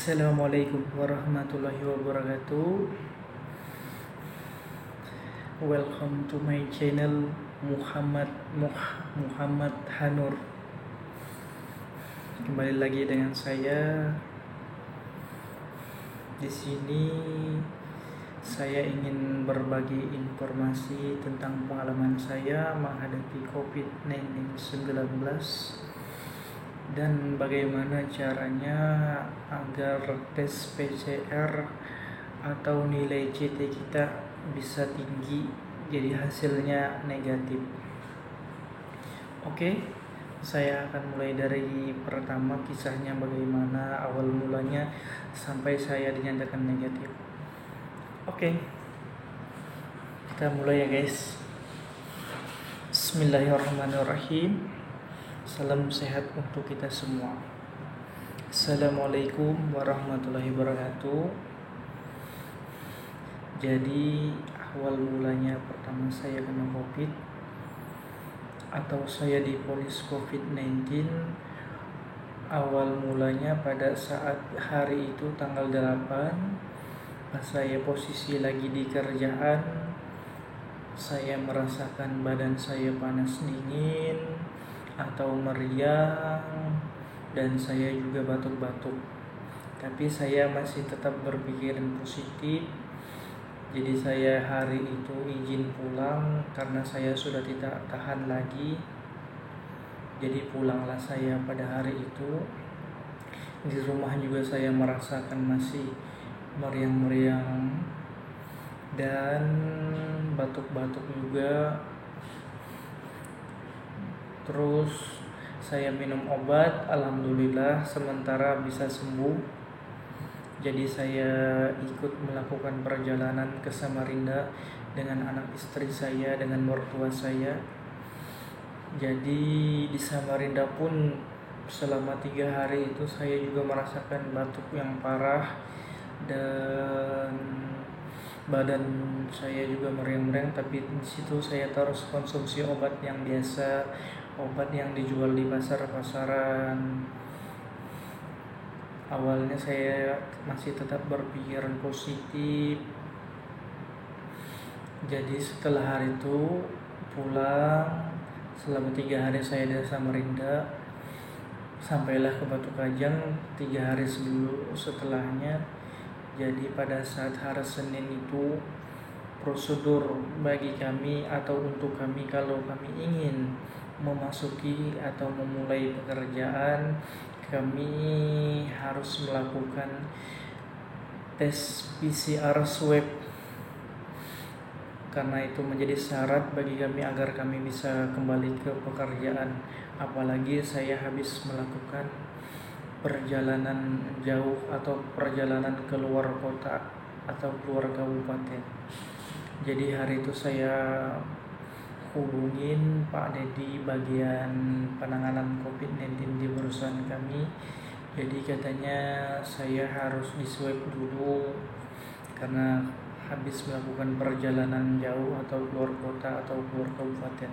Assalamualaikum warahmatullahi wabarakatuh. Welcome to my channel Muhammad Hanur. Kembali lagi dengan saya. Di sini saya ingin berbagi informasi tentang pengalaman saya menghadapi COVID-19 dan bagaimana caranya agar tes PCR atau nilai CT kita bisa tinggi, jadi hasilnya negatif. Oke, saya akan mulai dari pertama, kisahnya bagaimana awal mulanya sampai saya dinyatakan negatif. Oke, kita mulai ya guys. Bismillahirrahmanirrahim. Salam sehat untuk kita semua. Assalamualaikum warahmatullahi wabarakatuh. Jadi awal mulanya pertama saya kena COVID atau saya divonis COVID-19, awal mulanya pada saat hari itu tanggal 8, pas saya posisi lagi di kerjaan, saya merasakan badan saya panas dingin atau meriang, dan saya juga batuk-batuk. Tapi saya masih tetap berpikiran positif. Jadi saya hari itu izin pulang karena saya sudah tidak tahan lagi. Jadi pulanglah saya pada hari itu. Di rumah juga saya merasakan masih meriang-meriang dan batuk-batuk juga. Terus saya minum obat, alhamdulillah sementara bisa sembuh. Jadi saya ikut melakukan perjalanan ke Samarinda dengan anak istri saya, dengan mertua saya. Jadi di Samarinda pun selama 3 hari itu saya juga merasakan batuk yang parah dan badan saya juga meriang-meriang. Tapi di situ saya terus konsumsi obat yang biasa, obat yang dijual di pasar-pasaran. Awalnya saya masih tetap berpikiran positif. Jadi setelah hari itu pulang, selama 3 hari saya di Samarinda, sampailah ke Batu Kajang 3 hari setelahnya. Jadi pada saat hari Senin itu, prosedur bagi kami atau untuk kami kalau kami ingin memasuki atau memulai pekerjaan, kami harus melakukan tes PCR swab, karena itu menjadi syarat bagi kami agar kami bisa kembali ke pekerjaan. Apalagi saya habis melakukan perjalanan jauh atau perjalanan keluar kota atau keluar kabupaten. Jadi hari itu saya hubungin Pak Dedi bagian penanganan COVID-19 di perusahaan kami. Jadi katanya saya harus diswab dulu karena habis melakukan perjalanan jauh atau keluar kota atau keluar kabupaten.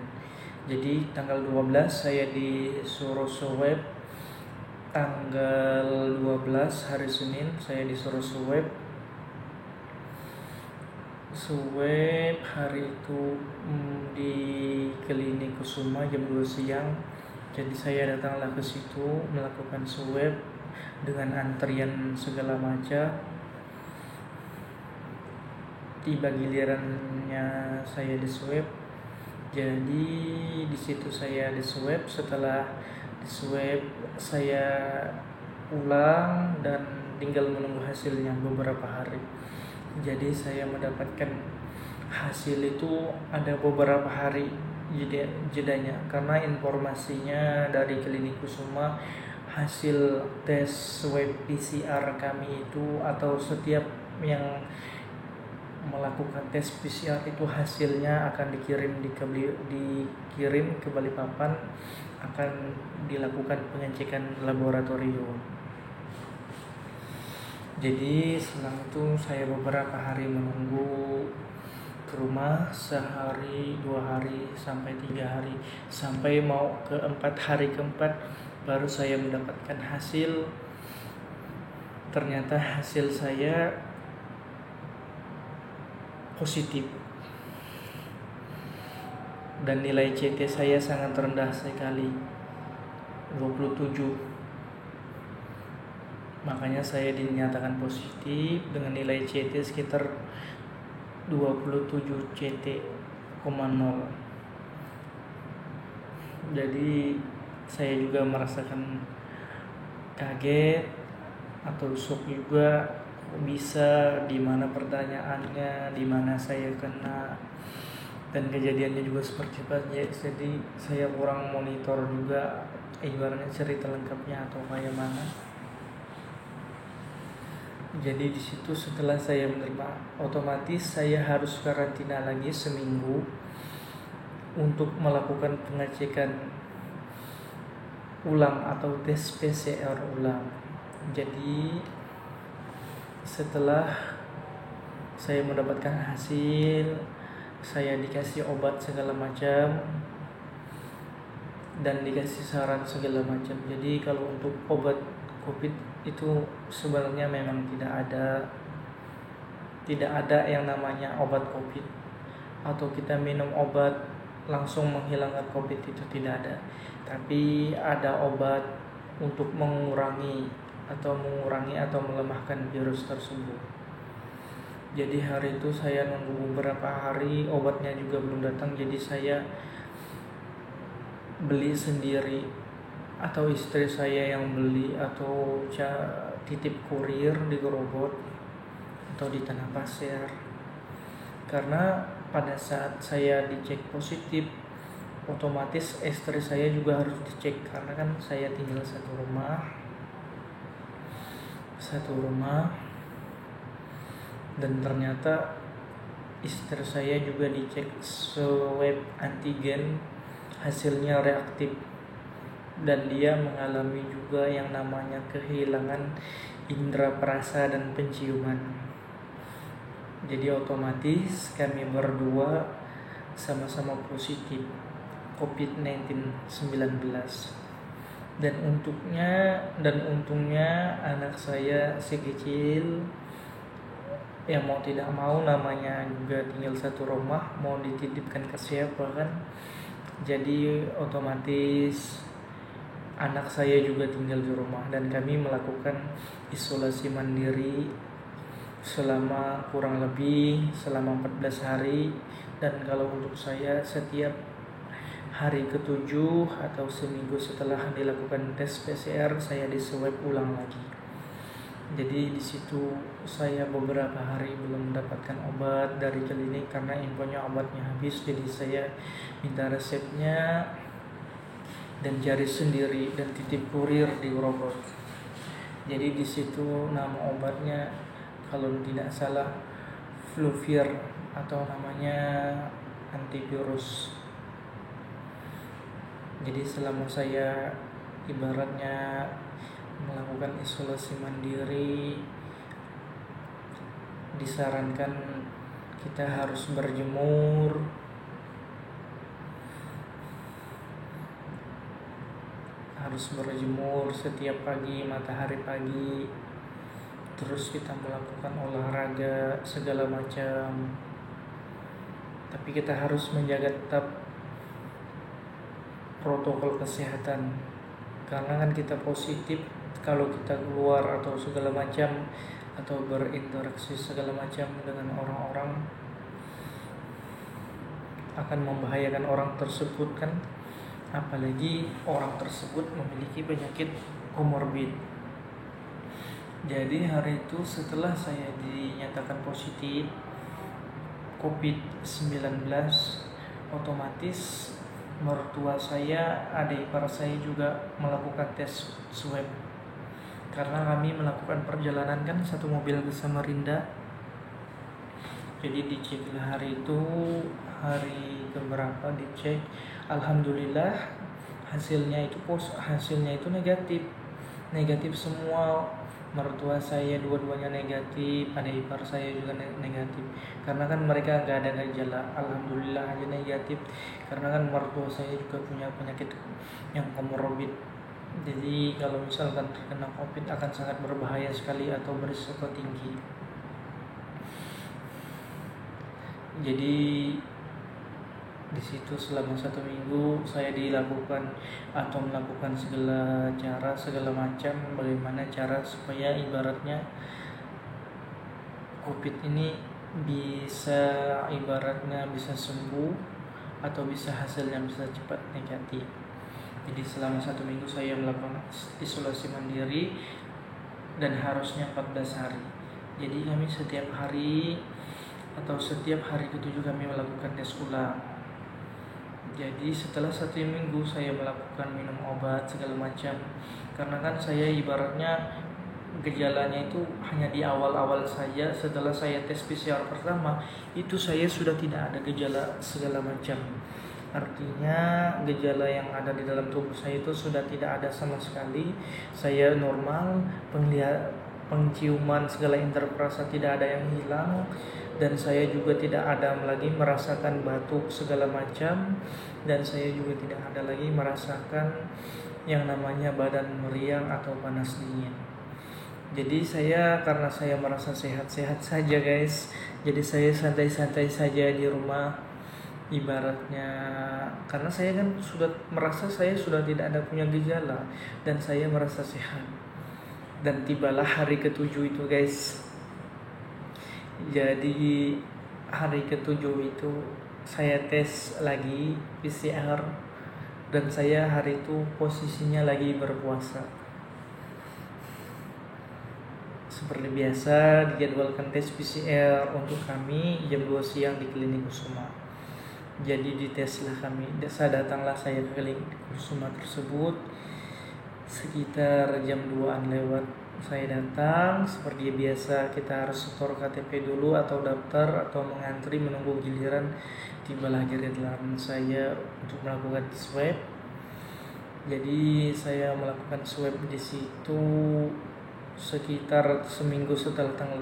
Jadi tanggal 12 saya disuruh swab. Tanggal 12 hari Senin saya disuruh swab hari itu di klinik Kusuma jam 2 siang. Jadi saya datanglah ke situ melakukan swab dengan antrian segala macam. Tiba gilirannya saya diswab. Jadi di situ saya diswab. Setelah diswab saya pulang dan tinggal menunggu hasilnya beberapa hari. Jadi saya mendapatkan hasil itu ada beberapa hari jedanya, karena informasinya dari klinik Kusuma, hasil tes swab PCR kami itu atau setiap yang melakukan tes PCR itu hasilnya akan dikirim ke Balikpapan, akan dilakukan pengecekan laboratorium. Jadi setelah itu saya beberapa hari menunggu ke rumah, sehari, 2 hari, sampai 3 hari, sampai mau hari keempat baru saya mendapatkan hasil Ternyata hasil saya positif dan nilai CT saya sangat rendah sekali, 27. Makanya saya dinyatakan positif dengan nilai CT sekitar 27 CT,0. Jadi saya juga merasakan kaget atau shock juga, bisa di mana pertanyaannya, di mana saya kena, dan kejadiannya juga seperti apa. Jadi saya kurang monitor juga ibaratnya cerita lengkapnya atau kayak mana. Jadi di situ setelah saya menerima, otomatis saya harus karantina lagi seminggu untuk melakukan pengecekan ulang atau tes PCR ulang. Jadi setelah saya mendapatkan hasil, saya dikasih obat segala macam dan dikasih saran segala macam. Jadi kalau untuk obat COVID itu sebenarnya memang tidak ada yang namanya obat COVID atau kita minum obat langsung menghilangkan COVID, itu tidak ada. Tapi ada obat untuk mengurangi atau melemahkan virus tersebut. Jadi hari itu saya nunggu beberapa hari, obatnya juga belum datang. Jadi saya beli sendiri atau istri saya yang beli atau titip kurir di Grobot atau di Tanah Pasir. Karena pada saat saya dicek positif, otomatis istri saya juga harus dicek karena kan saya tinggal satu rumah, dan ternyata istri saya juga dicek swab antigen, hasilnya reaktif, dan dia mengalami juga yang namanya kehilangan indera perasa dan penciuman. Jadi otomatis kami berdua sama-sama positif COVID-19. Dan untungnya anak saya si kecil yang mau tidak mau, namanya juga tinggal satu rumah, mau dititipkan ke siapa kan. Jadi otomatis anak saya juga tinggal di rumah dan kami melakukan isolasi mandiri selama kurang lebih 14 hari. Dan kalau untuk saya, setiap hari ke-7 atau seminggu setelah dilakukan tes PCR, saya diswab ulang lagi. Jadi di situ saya beberapa hari belum mendapatkan obat dari klinik karena infonya obatnya habis. Jadi saya minta resepnya dan cari sendiri dan titip kurir di Grobot. Jadi di situ nama obatnya kalau tidak salah Fluvier atau namanya antivirus. Jadi selama saya ibaratnya melakukan isolasi mandiri, disarankan kita harus berjemur, setiap pagi, matahari pagi. Terus kita melakukan olahraga segala macam. Tapi kita harus menjaga tetap protokol kesehatan. Karena kan kita positif, kalau kita keluar atau segala macam atau berinteraksi segala macam dengan orang-orang akan membahayakan orang tersebut kan. Apalagi orang tersebut memiliki penyakit komorbid. Jadi hari itu setelah saya dinyatakan positif COVID-19, otomatis mertua saya, adik ipar saya juga melakukan tes swab. Karena kami melakukan perjalanan kan satu mobil ke Samarinda. Jadi dicek hari itu, hari keberapa dicek, alhamdulillah hasilnya itu negatif semua. Mertua saya dua-duanya negatif, adik ipar saya juga negatif. Karena kan mereka gak ada gejala, alhamdulillah aja negatif. Karena kan mertua saya juga punya penyakit yang komorbid Jadi kalau misalkan terkena COVID akan sangat berbahaya sekali atau berisiko tinggi. Jadi di situ selama 1 minggu saya dilakukan atau melakukan segala cara, segala macam bagaimana cara supaya ibaratnya COVID ini bisa ibaratnya bisa sembuh atau bisa hasilnya bisa cepat negatif. Jadi selama 1 minggu saya melakukan isolasi mandiri dan harusnya 14 hari. Jadi kami setiap hari atau setiap hari ke-7 kami melakukan tes ulang. Jadi setelah 1 minggu saya melakukan minum obat segala macam. Karena kan saya ibaratnya gejalanya itu hanya di awal-awal saja. Setelah saya tes PCR pertama itu saya sudah tidak ada gejala segala macam. Artinya gejala yang ada di dalam tubuh saya itu sudah tidak ada sama sekali. Saya normal, penciuman segala indera perasa tidak ada yang hilang, dan saya juga tidak ada lagi merasakan batuk segala macam, dan saya juga tidak ada lagi merasakan yang namanya badan meriang atau panas dingin. Jadi karena saya merasa sehat-sehat saja guys, jadi saya santai-santai saja di rumah. Ibaratnya karena saya kan sudah merasa saya sudah tidak ada punya gejala dan saya merasa sehat. Dan tibalah hari ke-7 itu guys. Jadi hari ke-7 itu saya tes lagi PCR dan saya hari itu posisinya lagi berpuasa. Seperti biasa dijadwalkan tes PCR untuk kami jam 2 siang di Klinik Kusuma. Jadi diteslah kami, datanglah saya ke Klinik Kusuma tersebut sekitar jam 2-an lewat. Saya datang seperti biasa, kita harus setor KTP dulu atau daftar atau mengantri menunggu giliran. Tibalah giliran saya untuk melakukan swab. Jadi saya melakukan swab di situ sekitar seminggu setelah tanggal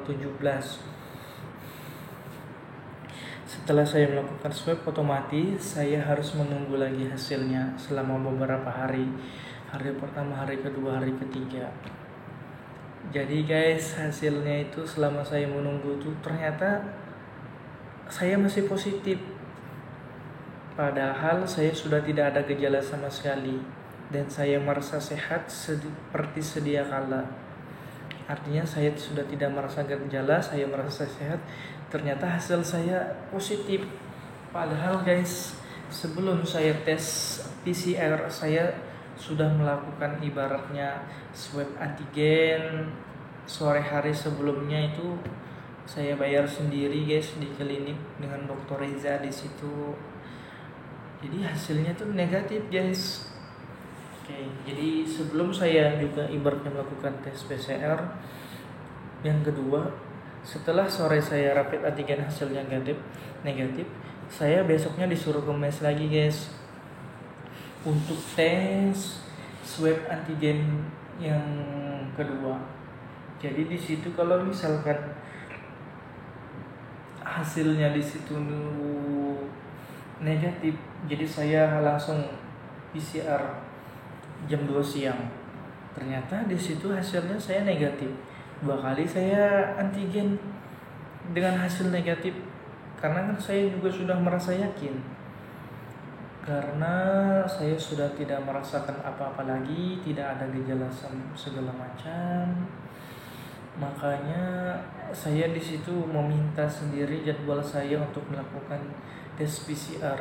17. Setelah saya melakukan swab, otomatis saya harus menunggu lagi hasilnya selama beberapa hari. Hari pertama, hari kedua, hari ketiga. Jadi guys, hasilnya itu selama saya menunggu itu ternyata saya masih positif. Padahal saya sudah tidak ada gejala sama sekali dan saya merasa sehat seperti sedia kala. Artinya saya sudah tidak merasa gejala, saya merasa sehat. Ternyata hasil saya positif. Padahal guys, sebelum saya tes PCR saya sudah melakukan ibaratnya swab antigen. Sore hari sebelumnya itu saya bayar sendiri guys di klinik dengan Dr. Reza di situ. Jadi hasilnya tuh negatif guys. Oke, jadi sebelum saya juga ibaratnya melakukan tes PCR yang kedua, setelah sore saya rapid antigen hasilnya negatif, saya besoknya disuruh ke mes lagi guys untuk tes swab antigen yang kedua. Jadi di situ kalau misalkan hasilnya di situ negatif, jadi saya langsung PCR jam 2 siang. Ternyata di situ hasilnya saya negatif. 2 kali saya antigen dengan hasil negatif. Karena kan saya juga sudah merasa yakin. Karena saya sudah tidak merasakan apa-apa lagi, tidak ada gejala segala macam. Makanya saya di situ meminta sendiri jadwal saya untuk melakukan tes PCR.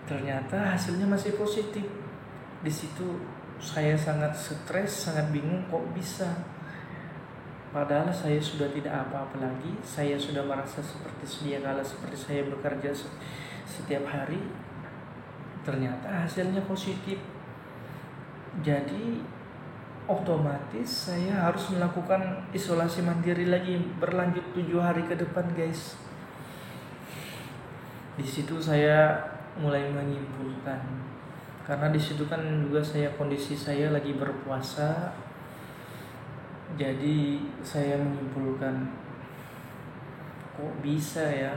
Ternyata hasilnya masih positif. Di situ saya sangat stres, sangat bingung kok bisa. Padahal saya sudah tidak apa-apa lagi. Saya sudah merasa seperti sedia kala, seperti saya bekerja setiap hari. Ternyata hasilnya positif. Jadi otomatis saya harus melakukan isolasi mandiri lagi berlanjut 7 hari ke depan guys. Di situ saya mulai menyimpulkan, karena di situ kan juga kondisi saya lagi berpuasa. Jadi saya menyimpulkan kok bisa ya,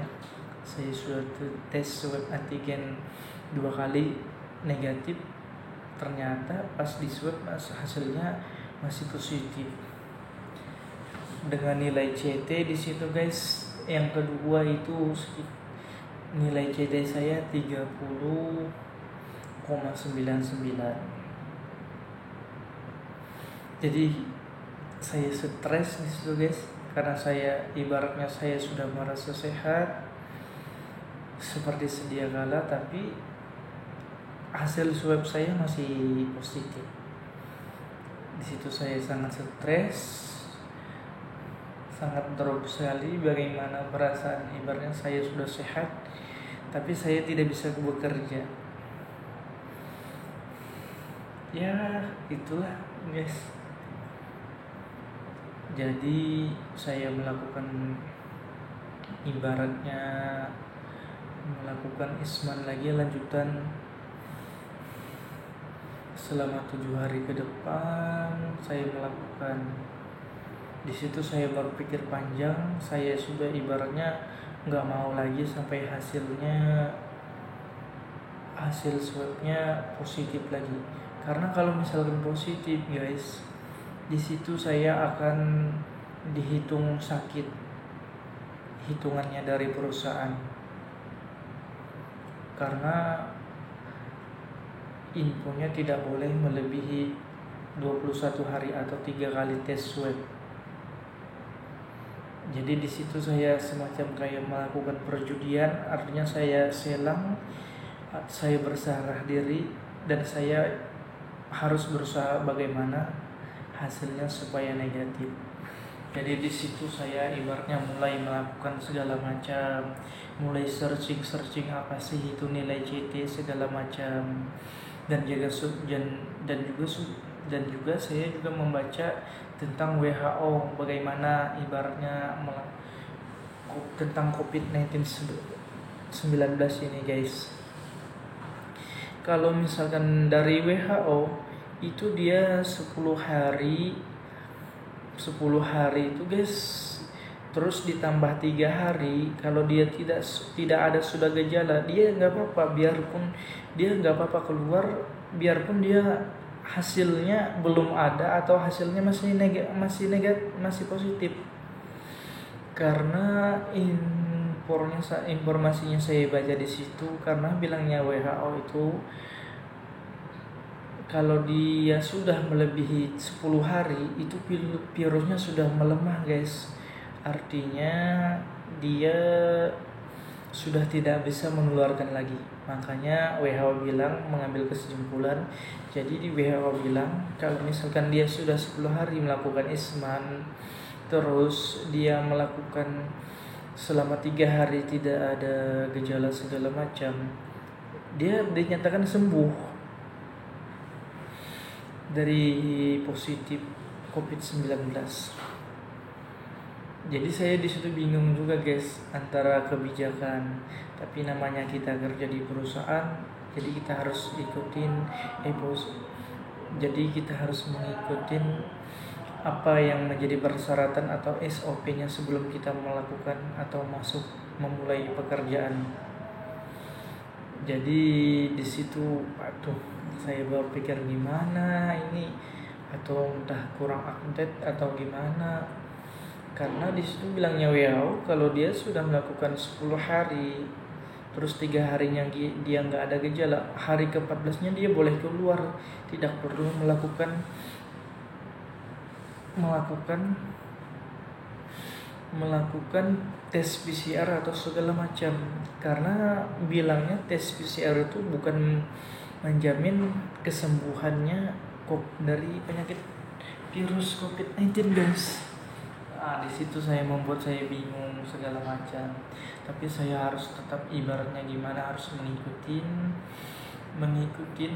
saya sudah tes swab antigen 2 kali negatif, ternyata pas di swab hasilnya masih positif dengan nilai CT di situ guys. Yang kedua itu nilai CT saya 30,99. Jadi saya stres di situ guys, karena saya ibaratnya saya sudah merasa sehat seperti sedia kala, tapi hasil swab saya masih positif. Di situ saya sangat stres, sangat drop sekali. Bagaimana perasaan ibaratnya saya sudah sehat tapi saya tidak bisa bekerja. Ya itulah guys. Jadi saya melakukan ibaratnya melakukan isman lagi lanjutan selama 7 hari ke depan. Saya melakukan di situ, saya berpikir panjang. Saya sudah ibaratnya nggak mau lagi sampai hasil swabnya positif lagi, karena kalau misalkan positif guys, di situ saya akan dihitung sakit, hitungannya dari perusahaan, karena infonya tidak boleh melebihi 21 hari atau 3 kali tes swab. Jadi di situ saya semacam kayak melakukan perjudian, artinya saya selang, saya berserah diri, dan saya harus berusaha bagaimana hasilnya supaya negatif. Jadi di situ saya ibaratnya mulai melakukan segala macam, mulai searching apa sih itu nilai CT segala macam, dan juga saya juga membaca tentang WHO, bagaimana ibaratnya tentang COVID-19 ini guys. Kalau misalkan dari WHO itu dia 10 hari itu guys, terus ditambah 3 hari. Kalau dia tidak ada sudah gejala, dia nggak apa-apa, biarpun dia nggak apa-apa keluar, biarpun dia hasilnya belum ada atau hasilnya masih positif. Karena informasinya saya baca di situ, karena bilangnya WHO itu kalau dia sudah melebihi 10 hari itu virusnya sudah melemah guys. Artinya dia sudah tidak bisa menularkan lagi. Makanya WHO bilang, mengambil kesimpulan, jadi di WHO bilang kalau misalkan dia sudah 10 hari melakukan isman, terus dia melakukan selama 3 hari tidak ada gejala segala macam, dia dinyatakan sembuh dari positif COVID-19. Jadi saya di situ bingung juga guys antara kebijakan, tapi namanya kita kerja di perusahaan, jadi kita harus mengikutin apa yang menjadi persyaratan atau SOP-nya sebelum kita melakukan atau memulai pekerjaan. Jadi di situ saya berpikir gimana ini, atau entah kurang update atau gimana, karena di situ bilangnya WHO kalau dia sudah melakukan 10 hari terus 3 harinya dia nggak ada gejala, hari ke-14-nya dia boleh keluar, tidak perlu melakukan tes PCR atau segala macam. Karena bilangnya tes PCR itu bukan menjamin kesembuhannya dari penyakit virus COVID-19 guys. Di situ membuat saya bingung segala macam. Tapi saya harus tetap ibaratnya gimana, harus mengikutin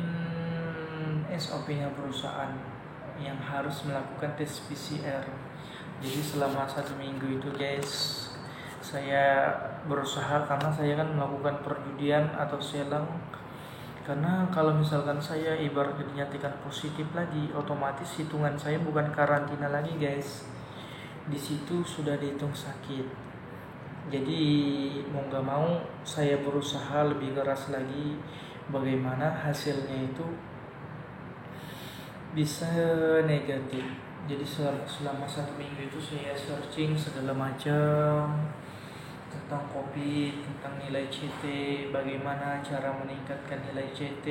SOP-nya perusahaan yang harus melakukan tes PCR. Jadi selama 1 minggu itu guys, saya berusaha, karena saya kan melakukan perjudian atau selang. Karena kalau misalkan saya ibaratnya dinyatakan positif lagi, otomatis hitungan saya bukan karantina lagi guys. Di situ sudah dihitung sakit. Jadi mau gak mau saya berusaha lebih keras lagi, bagaimana hasilnya itu bisa negatif. Jadi selama 1 minggu itu saya searching segala macam tentang kopi, tentang nilai CT, bagaimana cara meningkatkan nilai CT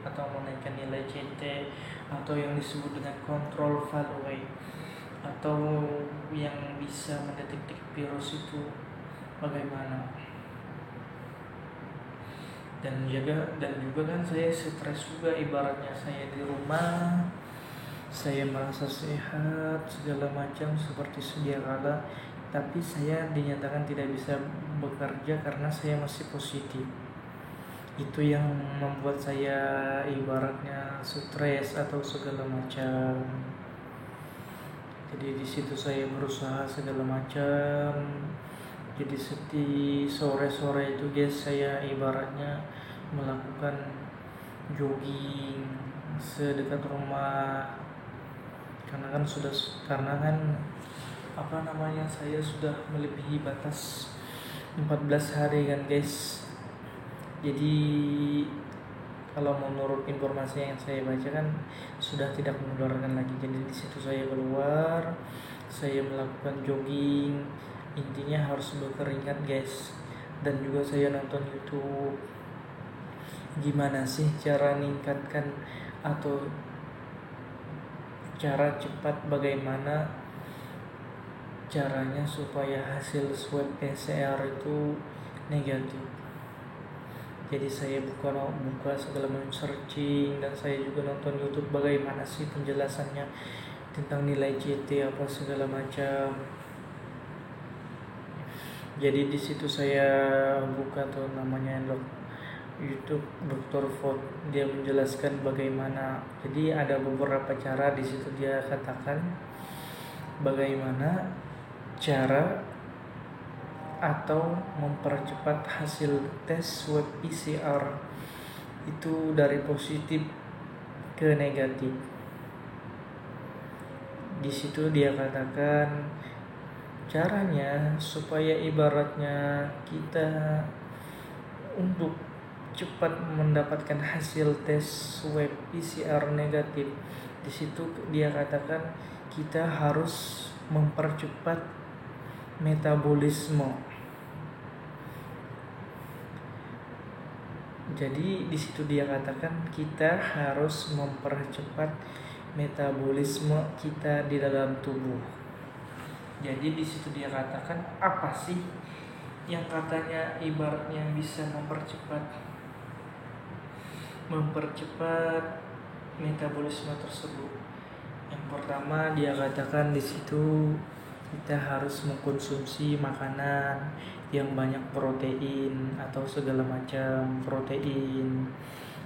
atau menaikkan nilai CT, atau yang disebut dengan control value, atau yang bisa mendeteksi virus itu bagaimana. Dan juga kan saya stres juga, ibaratnya saya di rumah, saya merasa sehat segala macam seperti sedia kala, tapi saya dinyatakan tidak bisa bekerja karena saya masih positif. Itu yang membuat saya ibaratnya stres atau segala macam. Jadi di situ saya berusaha segala macam. Jadi setiap sore-sore itu guys, saya ibaratnya melakukan jogging sedekat rumah, karena kan saya sudah melebihi batas 14 hari kan guys. Jadi kalau menurut informasi yang saya baca kan sudah tidak menularkan lagi. Jadi di situ saya keluar, saya melakukan jogging, intinya harus berkeringat guys. Dan juga saya nonton YouTube, gimana sih cara meningkatkan atau cara cepat, bagaimana caranya supaya hasil swab PCR itu negatif. Jadi saya buka segala macam searching, dan saya juga nonton YouTube bagaimana sih penjelasannya tentang nilai CT apa segala macam. Jadi di situ saya buka tuh namanya YouTube Dr. Ford, dia menjelaskan bagaimana. Jadi ada beberapa cara di situ, dia katakan bagaimana cara atau mempercepat hasil tes swab PCR itu dari positif ke negatif. Di situ dia katakan caranya supaya ibaratnya kita untuk cepat mendapatkan hasil tes swab PCR negatif. Di situ dia katakan kita harus mempercepat metabolisme. Jadi di situ dia katakan kita harus mempercepat metabolisme kita di dalam tubuh. Jadi di situ dia katakan apa sih yang katanya ibaratnya bisa mempercepat metabolisme tersebut. Yang pertama dia katakan di situ kita harus mengkonsumsi makanan yang banyak protein atau segala macam protein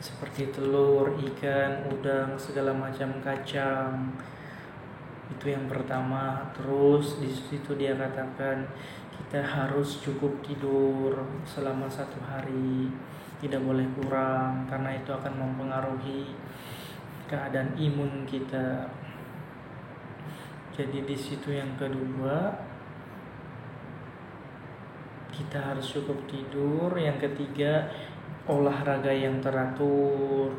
seperti telur, ikan, udang, segala macam kacang. Itu yang pertama. Terus di situ dia katakan kita harus cukup tidur selama 1 hari, tidak boleh kurang, karena itu akan mempengaruhi keadaan imun kita. Jadi di situ yang kedua kita harus cukup tidur. Yang ketiga olahraga yang teratur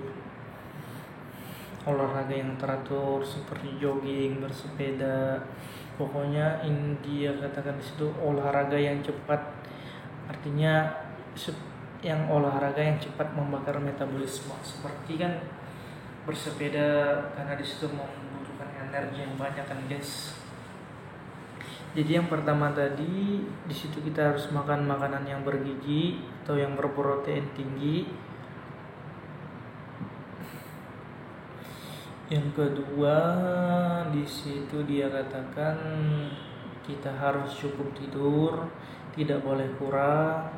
seperti jogging, bersepeda. Pokoknya dia katakan di situ olahraga yang cepat, artinya yang olahraga yang cepat membakar metabolisme, seperti kan bersepeda, karena di situ membutuhkan energi yang banyak kan guys. Jadi yang pertama tadi di situ kita harus makan makanan yang bergizi atau yang berprotein tinggi. Yang kedua di situ dia katakan kita harus cukup tidur, tidak boleh kurang.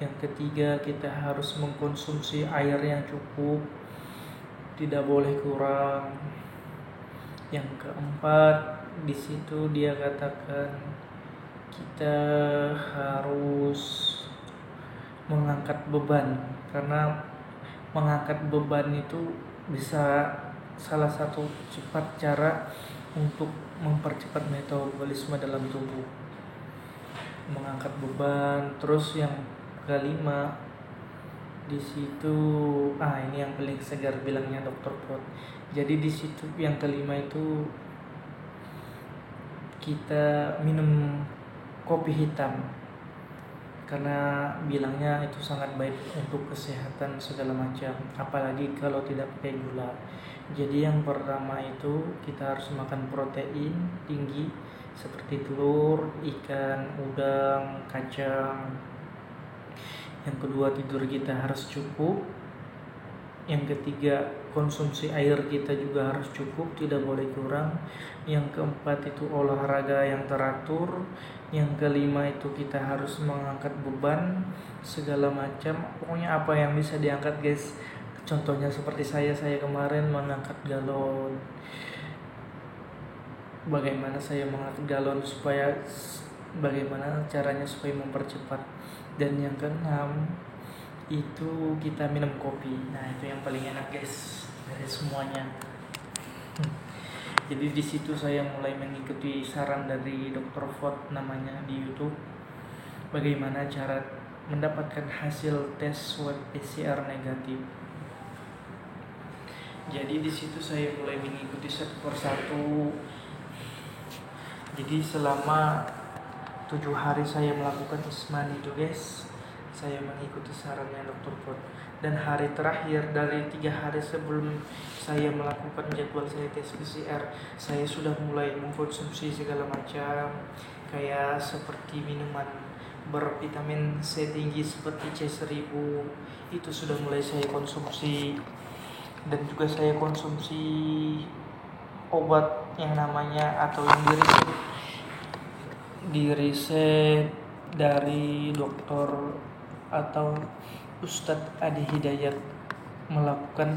Yang ketiga kita harus mengkonsumsi air yang cukup, tidak boleh kurang. Yang keempat di situ dia katakan kita harus mengangkat beban, karena mengangkat beban itu bisa salah satu cepat cara untuk mempercepat metabolisme dalam tubuh, mengangkat beban. Terus yang kelima Di situ ini yang paling segar bilangnya dokter Pot. Jadi di situ yang kelima itu kita minum kopi hitam karena bilangnya itu sangat baik untuk kesehatan segala macam, apalagi kalau tidak pakai gula. Jadi yang pertama itu kita harus makan protein tinggi seperti telur, ikan, udang, kacang. Yang kedua, tidur kita harus cukup. Yang ketiga, konsumsi air kita juga harus cukup, tidak boleh kurang. Yang keempat itu olahraga yang teratur. Yang kelima itu kita harus mengangkat beban segala macam. Pokoknya apa yang bisa diangkat, guys. Contohnya seperti saya kemarin mengangkat galon. Bagaimana saya mengangkat galon, bagaimana caranya supaya mempercepat. Dan yang keenam itu kita minum kopi. Nah, itu yang paling enak, guys, dari semuanya. Jadi di situ saya mulai mengikuti saran dari Dr. Ford namanya di YouTube. Bagaimana cara mendapatkan hasil tes swab PCR negatif. Jadi di situ saya mulai mengikuti satu persatu. Jadi selama 7 hari saya melakukan isman itu, guys. Saya mengikuti sarannya Dr. Ford. Dan hari terakhir dari 3 hari sebelum saya melakukan jadwal saya tes PCR, saya sudah mulai mengkonsumsi segala macam, kayak seperti minuman bervitamin C tinggi seperti C1000, itu sudah mulai saya konsumsi. Dan juga saya konsumsi obat yang namanya atau yang diriset dari dokter atau Ustadz Adi Hidayat, melakukan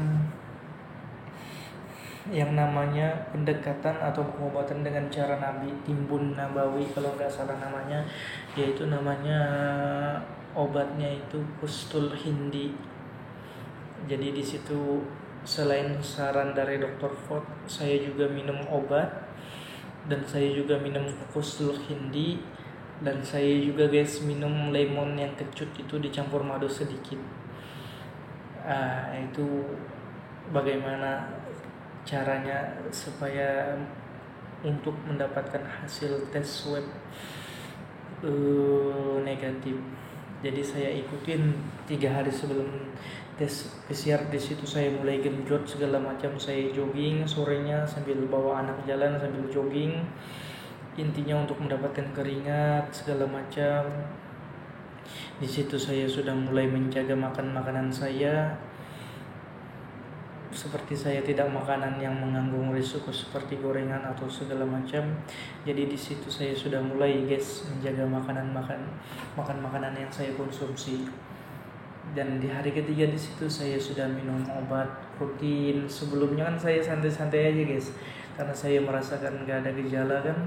yang namanya pendekatan atau pengobatan dengan cara Nabi, timbun nabawi kalau nggak salah namanya, yaitu namanya obatnya itu Kustul Hindi. Jadi di situ selain saran dari Dr. Ford, saya juga minum obat dan saya juga minum Kustul Hindi. Dan saya juga, guys, minum lemon yang kecut itu dicampur madu sedikit. Itu bagaimana caranya supaya untuk mendapatkan hasil tes swab negatif. Jadi saya ikutin 3 hari sebelum tes PCR. Di situ saya mulai genjot segala macam. Saya jogging sorenya sambil bawa anak jalan sambil jogging. Intinya untuk mendapatkan keringat segala macam. Di situ saya sudah mulai menjaga makanan saya. Seperti saya tidak makanan yang mengandung risiko seperti gorengan atau segala macam. Jadi di situ saya sudah mulai, guys, menjaga makan makanan yang saya konsumsi. Dan di hari ketiga di situ saya sudah minum obat rutin. Sebelumnya kan saya santai-santai aja, guys, karena saya merasakan gak ada gejala kan.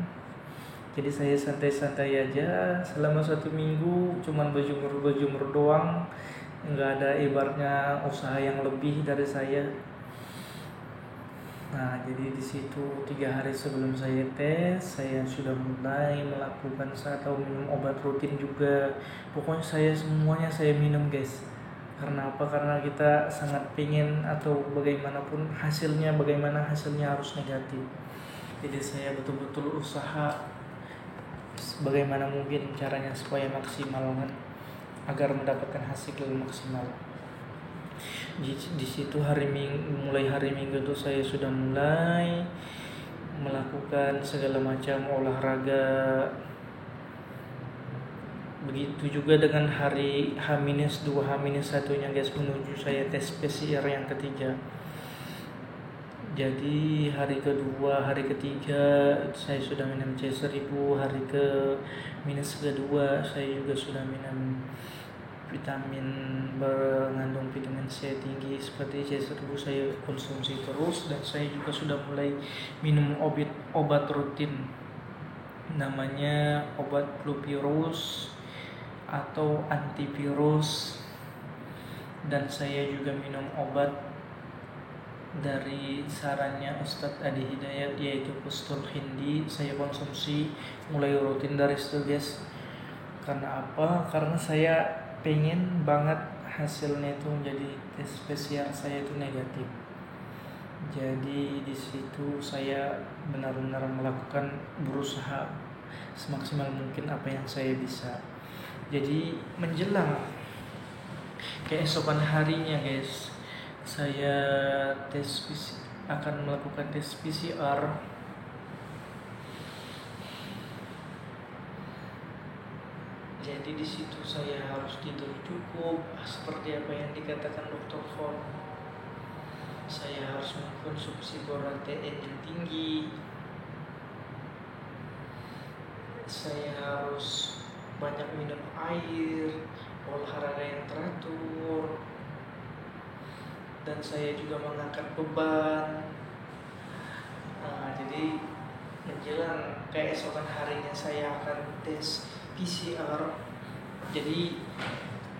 Jadi saya santai-santai aja selama 1 minggu, cuman berjemur doang, nggak ada ibaratnya usaha yang lebih dari saya. Nah, jadi di situ 3 hari sebelum saya tes, saya sudah mulai melakukan atau minum obat rutin juga. Pokoknya semuanya saya minum, guys. Karena apa? Karena kita sangat pengen atau bagaimanapun bagaimana hasilnya harus negatif. Jadi saya betul-betul usaha bagaimana mungkin caranya supaya maksimal kan, agar mendapatkan hasil maksimal. Di situ mulai hari Minggu itu saya sudah mulai melakukan segala macam olahraga. Begitu juga dengan hari H-2, H-1-nya, guys, menuju saya tes PCR yang ketiga. Jadi hari kedua, hari ketiga saya sudah minum C1000. Hari kedua saya juga sudah minum vitamin mengandung vitamin C tinggi seperti C1000 saya konsumsi terus. Dan saya juga sudah mulai minum obat rutin namanya obat fluvirus atau antivirus. Dan saya juga minum obat dari sarannya Ustadz Adi Hidayat, yaitu Kustul Hindi. Saya konsumsi mulai rutin dari situ, guys. Karena apa? Karena saya pengen banget hasilnya itu menjadi tes PCR saya itu negatif. Jadi di situ saya benar-benar berusaha semaksimal mungkin apa yang saya bisa. Jadi menjelang keesokan harinya guys, saya akan melakukan tes PCR. Jadi di situ saya harus tidur cukup seperti apa yang dikatakan Dr. Ford. Saya harus mengkonsumsi protein yang tinggi. Saya harus banyak minum air, olahraga yang teratur, dan saya juga mengangkat beban. Jadi menjelang keesokan harinya saya akan tes PCR. Jadi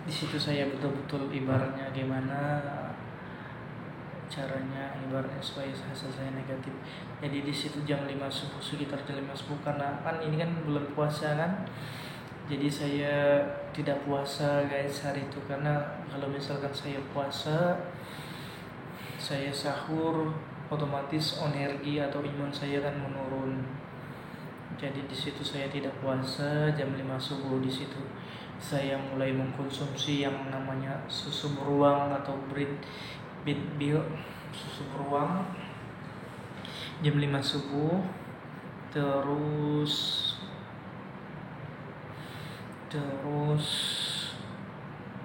di situ saya betul-betul ibaratnya gimana caranya ibaratnya supaya hasil saya negatif. Jadi di situ jam 5 subuh, sekitar jam 5 subuh, karena kan ini kan bulan puasa kan. Jadi saya tidak puasa guys hari itu, karena kalau misalkan saya puasa, saya sahur, otomatis energi atau imun saya kan menurun. Jadi di situ saya tidak puasa jam 5 subuh. Di situ saya mulai mengkonsumsi yang namanya susu beruang atau Bitbil, susu beruang jam 5 subuh. Terus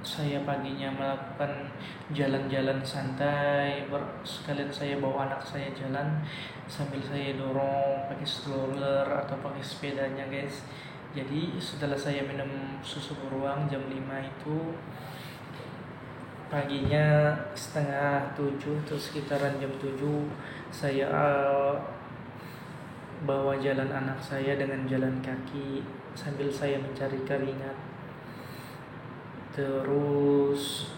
saya paginya melakukan jalan-jalan santai, sekalian saya bawa anak saya jalan sambil saya dorong pakai stroller atau pakai sepedanya guys. Jadi setelah saya minum susu beruang jam 5 itu, paginya 6:30 atau sekitaran jam 7 saya bawa jalan anak saya dengan jalan kaki sambil saya mencari keringat. Terus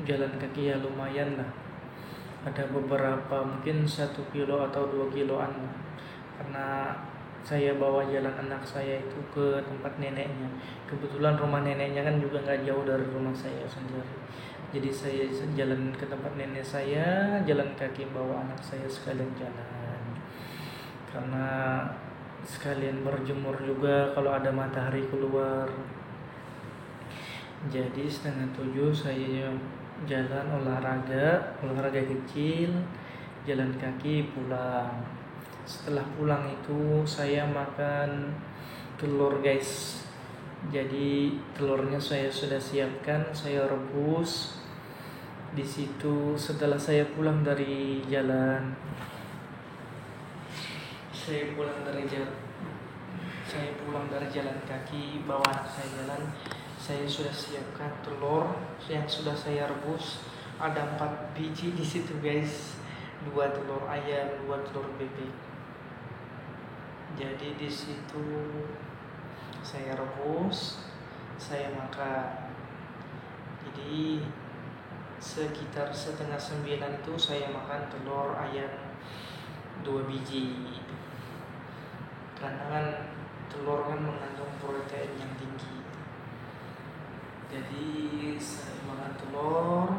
jalan kaki ya lumayan lah, ada beberapa mungkin 1 kilo atau 2 kiloan lah, karena saya bawa jalan anak saya itu ke tempat neneknya. Kebetulan rumah neneknya kan juga gak jauh dari rumah saya sendiri. Jadi saya jalan ke tempat nenek saya, jalan kaki bawa anak saya sekalian jalan, karena sekalian berjemur juga kalau ada matahari keluar. Jadi 6:30 saya jalan olahraga kecil, jalan kaki, pulang. Setelah pulang itu saya makan telur guys. Jadi telurnya saya sudah siapkan, saya rebus. Di situ setelah saya pulang dari jalan kaki, bawa anak saya jalan, saya sudah siapkan telur yang sudah saya rebus. Ada 4 biji di situ guys, 2 telur ayam, 2 telur bebek. Jadi di situ saya rebus, saya makan. Jadi sekitar 8:30 itu saya makan telur ayam 2 biji, karena kan telur kan mengandung protein yang tinggi. Jadi saya makan telur.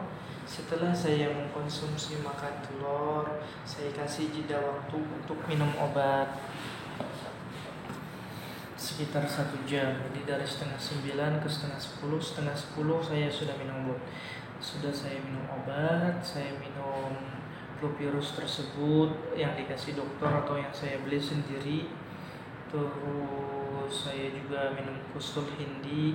Setelah saya mengkonsumsi makan telur, saya kasih jeda waktu untuk minum obat sekitar 1 jam. Jadi dari 8:30 ke 9:30, 9:30 saya sudah minum obat. Sudah saya minum obat, saya minum Clopirus tersebut yang dikasih dokter atau yang saya beli sendiri. Terus saya juga minum Kustul Hindi.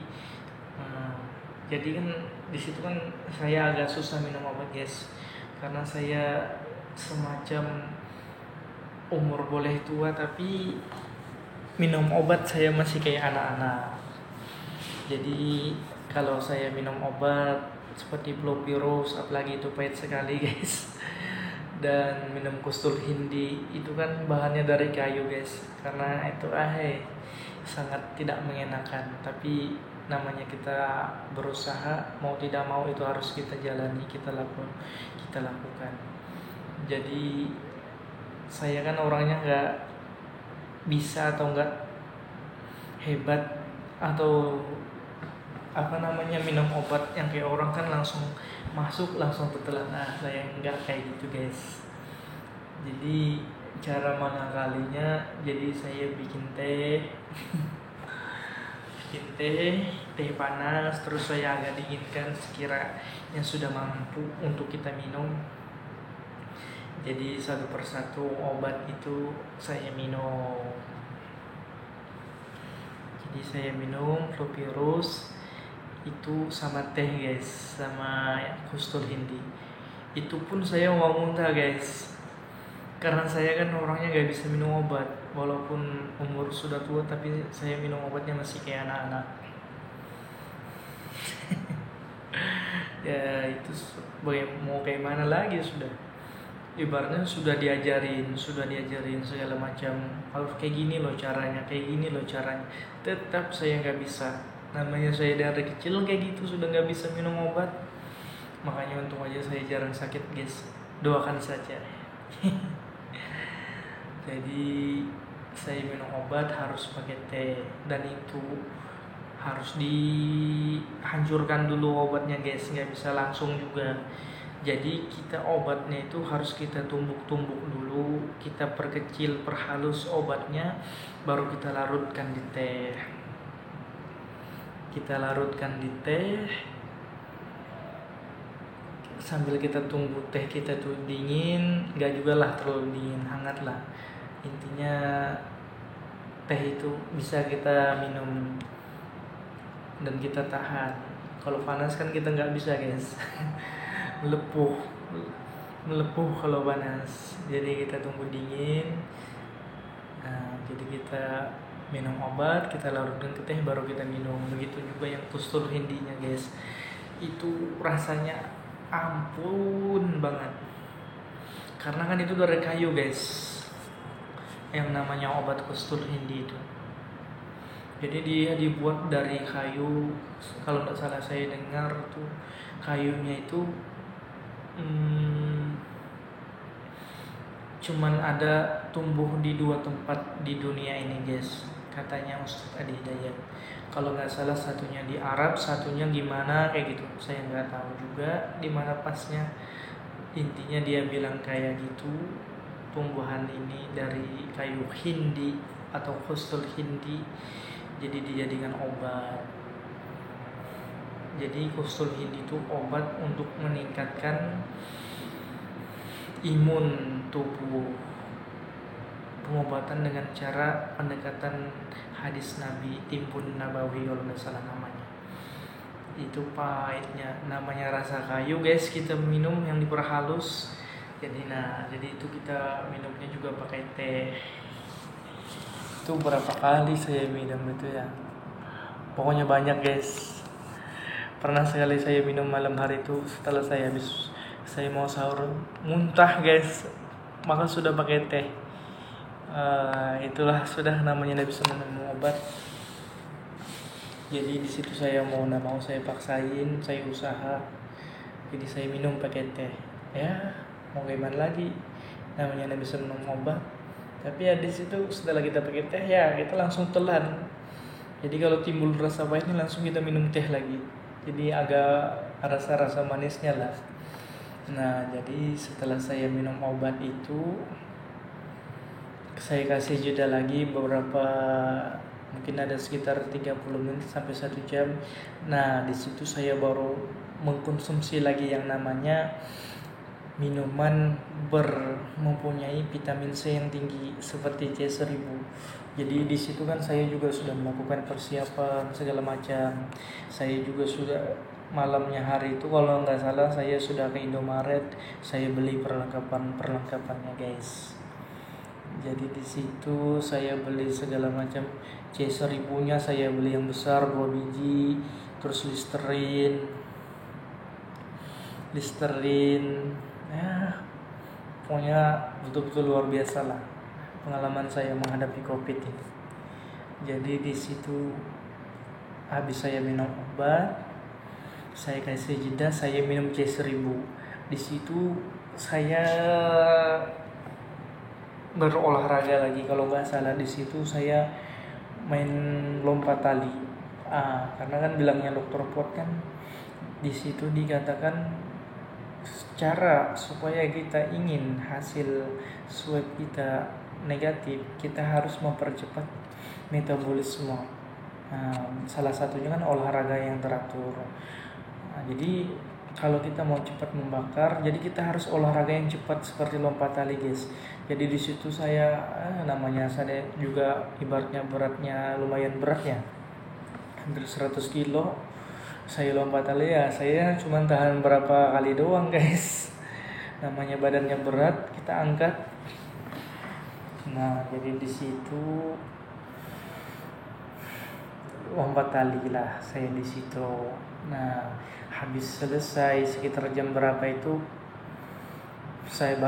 Jadi kan di situ kan saya agak susah minum obat guys, karena saya semacam umur boleh tua tapi minum obat saya masih kayak anak-anak. Jadi kalau saya minum obat seperti Clopirus, apalagi itu pahit sekali guys, dan minum Kustul Hindi itu kan bahannya dari kayu guys, karena itu sangat tidak mengenakan. Tapi namanya kita berusaha, mau tidak mau itu harus kita jalani, kita lakukan. Jadi saya kan orangnya nggak bisa atau nggak hebat atau minum obat yang kayak orang kan langsung masuk langsung tetelan. Nah, saya enggak kayak gitu guys. Jadi cara mengakalinya, jadi saya bikin teh teh panas, terus saya agak dinginkan sekiranya sudah mampu untuk kita minum. Jadi satu persatu obat itu saya minum. Jadi saya minum Fluvirus itu sama teh guys, sama Kustul Hindi. Itu pun saya mau muntah guys, karena saya kan orangnya gak bisa minum obat. Walaupun umur sudah tua, tapi saya minum obatnya masih kayak anak-anak. Ya itu mau kayak mana lagi, sudah ibaratnya sudah diajarin segala macam, harus kayak gini loh caranya, tetap saya nggak bisa. Namanya saya dari kecil kayak gitu, sudah nggak bisa minum obat. Makanya untung aja saya jarang sakit guys, doakan saja. Jadi saya minum obat harus pakai teh, dan itu harus dihancurkan dulu obatnya guys, nggak bisa langsung juga. Jadi kita obatnya itu harus kita tumbuk-tumbuk dulu, kita perkecil, perhalus obatnya, baru kita larutkan di teh. Sambil kita tunggu teh kita tuh dingin, nggak juga lah terlalu dingin, hangat lah. Intinya teh itu bisa kita minum dan kita tahan. Kalau panas kan kita nggak bisa guys. melepuh kalau panas. Jadi kita tunggu dingin. Nah, jadi kita minum obat, kita larutkan ke teh, baru kita minum. Begitu juga yang Kustul Hindinya guys, itu rasanya ampun banget, karena kan itu dari kayu guys, yang namanya obat Kustul Hindi itu. Jadi dia dibuat dari kayu, kalau tidak salah saya dengar tuh kayunya itu cuman ada tumbuh di 2 tempat di dunia ini guys, katanya Ustadz Adi Hidayat. Kalau nggak salah satunya di Arab, satunya gimana kayak gitu, saya nggak tahu juga di mana pasnya. Intinya dia bilang kayak gitu, tumbuhan ini dari kayu Hindi atau Kustul Hindi, jadi dijadikan obat. Jadi Kustul Hindi itu obat untuk meningkatkan imun tubuh. Pengobatan dengan cara pendekatan hadis Nabi, Timbun Nabawi kalau nggak salah namanya. Itu pahitnya, namanya rasa kayu guys, kita minum yang diperhalus. Jadi itu kita minumnya juga pakai teh. Itu berapa kali saya minum itu ya, pokoknya banyak guys. Pernah sekali saya minum malam hari itu, setelah saya mau sahur, muntah guys, maka sudah pakai teh. Itulah sudah namanya tidak bisa minum obat. Jadi di situ saya mau saya paksain, saya usaha. Jadi saya minum pakai teh. Ya mau gimana lagi, namanya tidak bisa minum obat. Tapi ya di situ setelah kita pakai teh ya kita langsung telan. Jadi kalau timbul rasa pahitnya langsung kita minum teh lagi. Jadi agak rasa manisnya lah. Nah, jadi setelah saya minum obat itu, saya kasih jeda lagi beberapa, mungkin ada sekitar 30 menit sampai 1 jam. Nah, di situ saya baru mengkonsumsi lagi yang namanya minuman mempunyai vitamin C yang tinggi seperti C1000. Jadi di situ kan saya juga sudah melakukan persiapan segala macam. Saya juga sudah malamnya hari itu kalau nggak salah saya sudah ke Indomaret, saya beli perlengkapannya guys. Jadi di situ saya beli segala macam. C1000-nya saya beli yang besar 2 biji, terus Listerin. Ya, pokoknya betul-betul luar biasa lah pengalaman saya menghadapi COVID ini. Jadi di situ habis saya minum obat, saya kasih jeda, saya minum C1000. Di situ saya berolahraga lagi, kalau nggak salah di situ saya main lompat tali. Karena kan bilangnya dokter Pot kan di situ dikatakan cara supaya kita ingin hasil swab kita negatif, kita harus mempercepat metabolisme. Salah satunya kan olahraga yang teratur. Jadi kalau kita mau cepat membakar, jadi kita harus olahraga yang cepat seperti lompat tali, guys. Jadi di situ saya namanya saya juga ibaratnya beratnya lumayan berat ya, hampir 100 kilo. Saya lompat tali ya, saya cuma tahan berapa kali doang, guys. Namanya badannya berat, kita angkat. Nah, jadi di situ lompat tali lah saya di situ. Nah, habis selesai sekitar jam berapa itu saya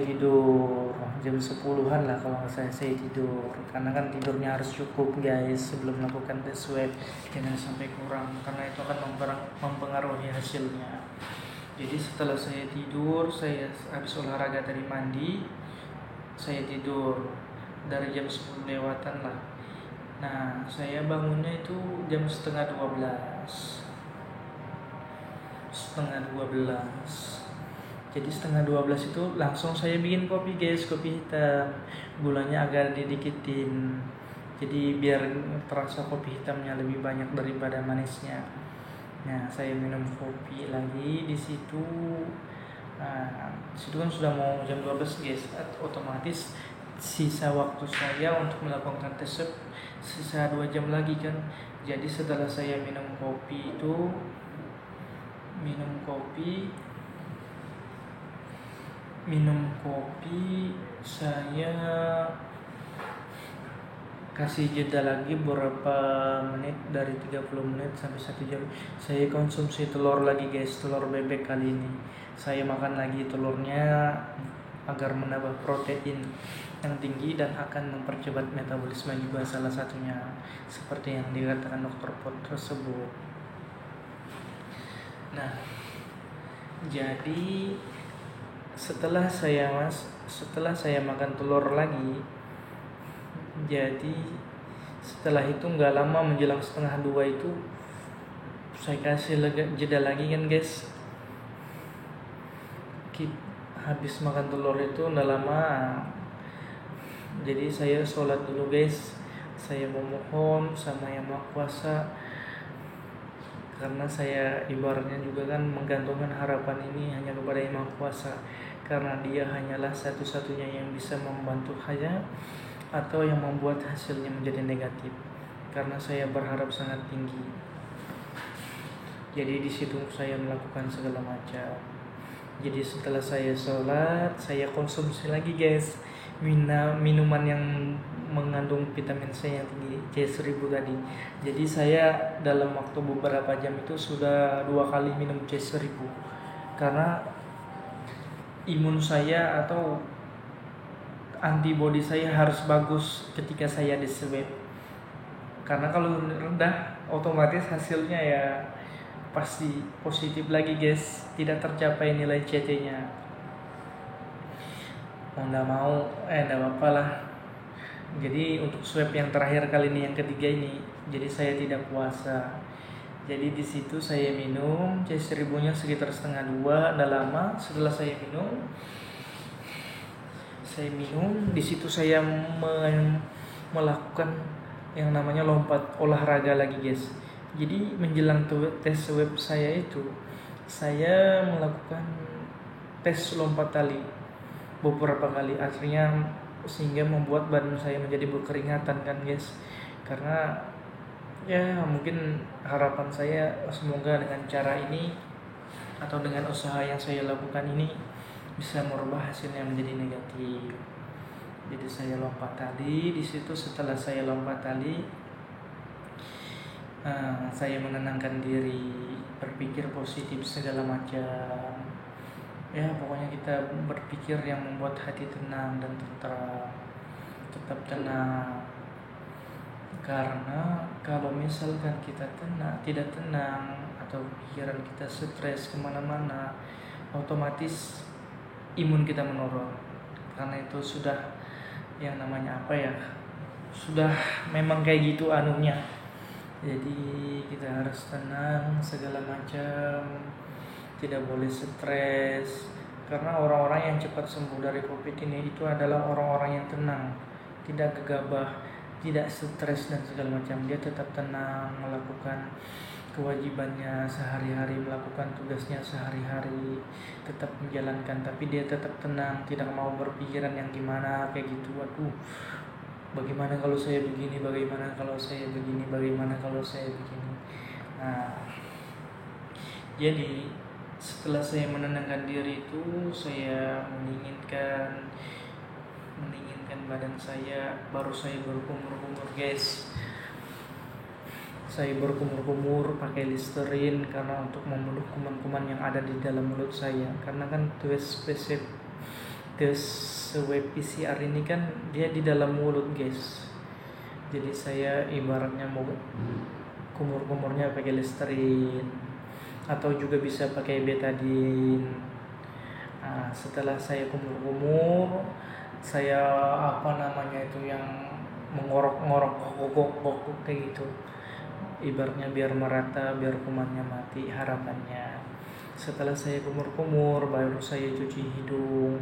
tidur jam 10-an lah kalau nggak saya tidur, karena kan tidurnya harus cukup, guys, sebelum melakukan tes swab. Jangan sampai kurang karena itu akan mempengaruhi hasilnya. Jadi setelah saya tidur, saya habis olahraga tadi mandi, saya tidur dari jam 10 lewatan lah. Nah, saya bangunnya itu jam setengah 12. Jadi setengah 12 itu langsung saya bikin kopi, guys, kopi hitam. Gulanya agak didikitin. Jadi biar terasa kopi hitamnya lebih banyak daripada manisnya. Nah, saya minum kopi lagi di situ. Nah, situ kan sudah mau jam 12, guys. Otomatis sisa waktu saya untuk melakukan tes swab sisa 2 jam lagi kan. Jadi setelah saya minum kopi saya kasih jeda lagi beberapa menit, dari 30 menit sampai 1 jam. Saya konsumsi telur lagi, guys, telur bebek kali ini. Saya makan lagi telurnya agar menambah protein yang tinggi dan akan mempercepat metabolisme juga, salah satunya seperti yang dikatakan dokter Pot tersebut. Nah, jadi setelah saya makan telur lagi, jadi setelah itu nggak lama menjelang setengah 2 itu saya kasih jeda lagi kan, guys. Habis makan telur itu nggak lama, jadi saya sholat dulu, guys. Saya memohon sama Yang Maha Kuasa, karena saya ibaratnya juga kan menggantungkan harapan ini hanya kepada Yang Maha Kuasa, karena Dia hanyalah satu-satunya yang bisa membantu saya atau yang membuat hasilnya menjadi negatif, karena saya berharap sangat tinggi. Jadi di situ saya melakukan segala macam. Jadi setelah saya sholat, saya konsumsi lagi, guys, minuman yang mengandung vitamin C yang tinggi, C1000 tadi. Jadi saya dalam waktu beberapa jam itu sudah 2 kali minum C1000, karena imun saya atau antibodi saya harus bagus ketika saya di swab. Karena kalau rendah, otomatis hasilnya ya pasti positif lagi, guys, tidak tercapai nilai CT-nya. Nggak apa-apa lah. Jadi untuk swab yang terakhir kali ini, yang ketiga ini, jadi saya tidak puasa. Jadi di situ saya minum C1000-nya sekitar setengah 2, nggak lama setelah saya minum di situ saya melakukan yang namanya lompat olahraga lagi, guys. Jadi menjelang tes swab saya itu, saya melakukan tes lompat tali beberapa kali, akhirnya sehingga membuat badan saya menjadi berkeringatan kan, guys. Karena ya mungkin harapan saya semoga dengan cara ini atau dengan usaha yang saya lakukan ini bisa merubah hasilnya menjadi negatif. Jadi saya lompat tali di situ. Setelah saya lompat tali, saya menenangkan diri, berpikir positif segala macam. Ya pokoknya kita berpikir yang membuat hati tenang dan tentram. Tetap tenang. Karena kalau misalkan kita tidak tenang atau pikiran kita stres kemana-mana, otomatis imun kita menurun. Karena itu sudah yang namanya sudah memang kayak gitu anunya. Jadi kita harus tenang segala macam, tidak boleh stres. Karena orang-orang yang cepat sembuh dari COVID ini itu adalah orang-orang yang tenang, tidak gegabah, tidak stres dan segala macam. Dia tetap tenang melakukan kewajibannya sehari-hari, melakukan tugasnya sehari-hari, tetap menjalankan, tapi dia tetap tenang, tidak mau berpikiran yang gimana kayak gitu. Waduh, bagaimana kalau saya begini, bagaimana kalau saya begini, bagaimana kalau saya begini. Nah, jadi setelah saya menenangkan diri itu, saya menginginkan badan saya, baru saya berkumur-kumur guys. Saya berkumur-kumur pakai Listerine karena untuk membunuh kuman-kuman yang ada di dalam mulut saya. Karena kan tes swab PCR ini kan dia di dalam mulut guys. Jadi saya ibaratnya mau kumur-kumurnya pakai Listerine atau juga bisa pakai betadine. Nah, setelah saya kumur-kumur, saya yang mengorok-ngorok kok kayak gitu. Ibaratnya biar merata, biar kumannya mati harapannya. Setelah saya kumur-kumur, baru saya cuci hidung.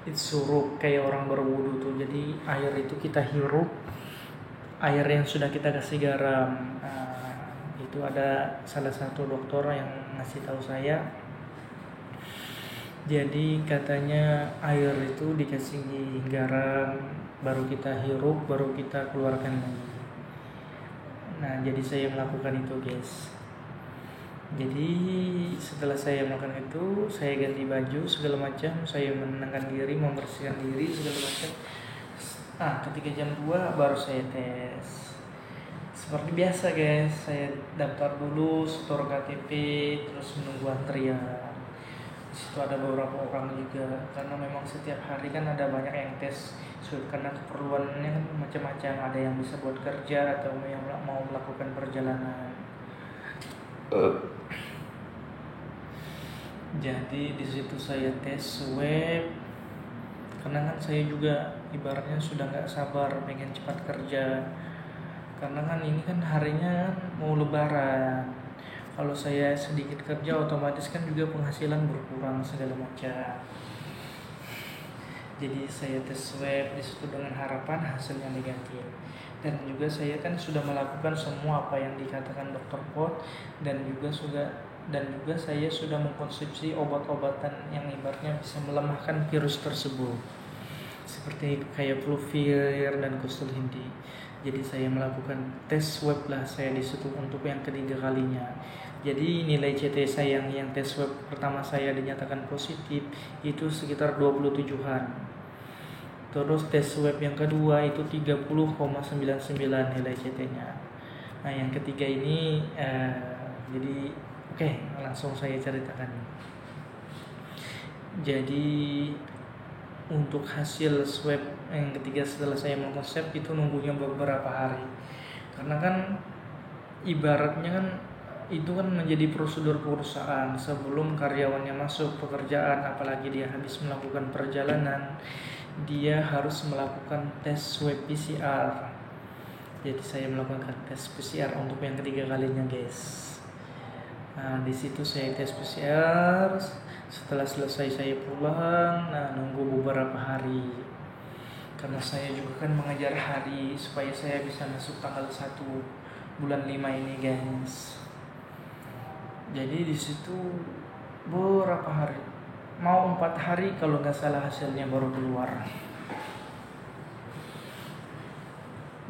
Itu suruh kayak orang berwudu tuh. Jadi air itu kita hirup, air yang sudah kita kasih garam. Nah, itu ada salah satu dokter yang ngasih tahu saya. Jadi katanya air itu dikasih garam, baru kita hirup, baru kita keluarkan lagi. Nah, jadi saya melakukan itu guys. Jadi setelah saya melakukan itu, saya ganti baju segala macam, saya menenangkan diri, membersihkan diri segala macam. Ketika jam 2 baru saya tes. Seperti biasa guys, saya daftar dulu, setor KTP, terus menunggu antrian. Di situ ada beberapa orang juga, karena memang setiap hari kan ada banyak yang tes karena keperluannya kan macam-macam, ada yang bisa buat kerja atau yang mau melakukan perjalanan. Jadi di situ saya tes swab, karena kan saya juga ibaratnya sudah nggak sabar pengen cepat kerja, karena kan ini kan harinya mau lebaran. Kalau saya sedikit kerja otomatis kan juga penghasilan berkurang segala macam. Jadi saya tes swab di situ dengan harapan hasilnya negatif. Dan juga saya kan sudah melakukan semua apa yang dikatakan Dr. Pot, dan juga saya sudah mengkonsumsi obat-obatan yang ibaratnya bisa melemahkan virus tersebut. Seperti kayak Fluvier dan Kustul Hindi. Jadi saya melakukan tes swab lah saya di situ untuk yang ketiga kalinya. Jadi nilai CT saya yang tes swab pertama saya dinyatakan positif itu sekitar 27-an. Terus tes swab yang kedua itu 30,99 nilai CT-nya. Nah, yang ketiga ini jadi oke, langsung saya ceritakan. Jadi untuk hasil swab yang ketiga setelah saya melakukan itu nunggunya beberapa hari. Karena kan ibaratnya kan itu kan menjadi prosedur perusahaan sebelum karyawannya masuk pekerjaan, apalagi dia habis melakukan perjalanan, dia harus melakukan tes swab PCR. Jadi saya melakukan tes PCR untuk yang ketiga kalinya guys. Nah, di situ saya tes PCR. Setelah selesai saya pulang, nunggu beberapa hari. Karena saya juga kan mengejar hari supaya saya bisa masuk tanggal 1 bulan 5 ini guys. Jadi di situ berapa hari? Mau 4 hari kalau nggak salah hasilnya baru keluar.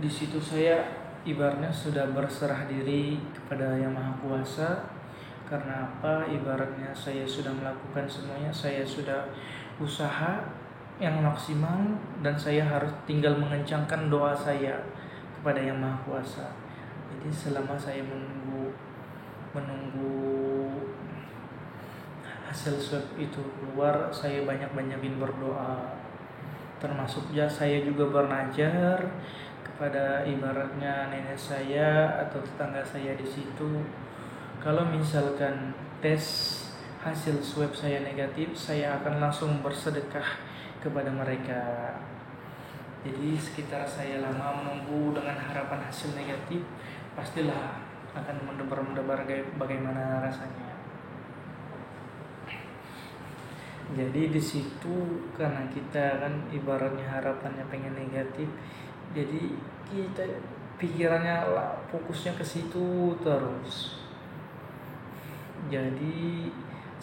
Di situ saya ibaratnya sudah berserah diri kepada Yang Maha Kuasa. Karena apa? Ibaratnya saya sudah melakukan semuanya, saya sudah usaha yang maksimal, dan saya harus tinggal mengencangkan doa saya kepada Yang Maha Kuasa. Jadi selama saya menunggu hasil swab itu keluar, saya banyak-banyakin berdoa. Termasuk saya juga bernazar kepada ibaratnya nenek saya atau tetangga saya di situ. Kalau misalkan tes hasil swab saya negatif, saya akan langsung bersedekah kepada mereka. Jadi sekitar saya lama menunggu dengan harapan hasil negatif, pastilah akan mendebar-mendebar bagaimana rasanya. Jadi di situ karena kita kan ibaratnya harapannya pengen negatif, jadi kita pikirannya lah, fokusnya ke situ terus. Jadi